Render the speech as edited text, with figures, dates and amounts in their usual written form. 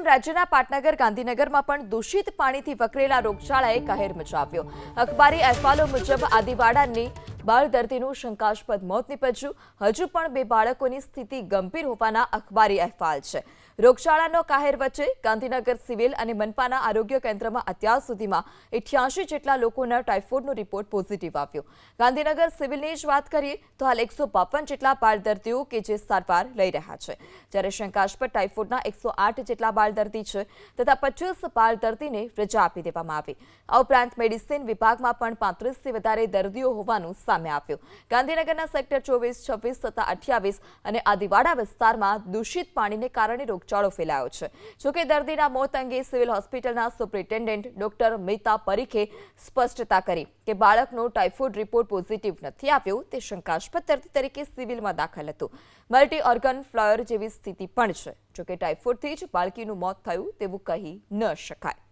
રાજ્યના પાટનગર ગાંધીનગરમાં પણ દૂષિત પાણીથી વકરેલા રોગચાળાએ કહેર મચાવ્યો. અખબારી અહેવાલો મુજબ આદિવાડાની બાળ દર્દીનું શંકાસ્પદ મોત નીપજ્યું. હજુ પણ 2 બાળકોની સ્થિતિ ગંભીર હોવાના અખબારી અહેવાલ છે. રોગચાળાનો કહેર વચ્ચે ગાંધીનગર સિવિલ અને મનપાના આરોગ્ય કેન્દ્રમાં અત્યાર સુધીમાં 88 જેટલા લોકોના ટાઇફોઇડનો રિપોર્ટ પોઝિટિવ આવ્યો. ગાંધીનગર સિવિલની જ વાત કરીએ તો હાલ 152 જેટલા બાળ દર્દીઓ કે જે સારવાર લઈ રહ્યા છે, જ્યારે શંકાસ્પદ ટાઇફોઇડના 108 જેટલા બાળ દર્દી છે તથા 25 બાળ દર્દીને રજા આપી દેવામાં આવી. આ ઉપરાંત મેડિસિન વિભાગમાં પણ 35થી વધારે દર્દીઓ હોવાનું સામે આવ્યું. ગાંધીનગરના સેક્ટર 24, 26 તથા 28 અને આદિવાડા વિસ્તારમાં દૂષિત પાણીને કારણે રોગચાળો ફેલાયો છે. જોકે દર્દીના મોત અંગે સિવિલ હોસ્પિટલના સુપ્રિન્ટેન્ડન્ટ ડોક્ટર મેતા પરીખે સ્પષ્ટતા કરી કે બાળકનો ટાઇફોઇડ રિપોર્ટ પોઝિટિવ નથી આવ્યો. તે શંકાસ્પદ દર્દી તરીકે સિવિલમાં દાખલ હતું. મલ્ટી ઓર્ગન ફ્લોયર જેવી સ્થિતિ પણ છે. જોકે ટાઇફોઇડથી જ બાળકીનું મોત થયું તેવું કહી ન શકાય.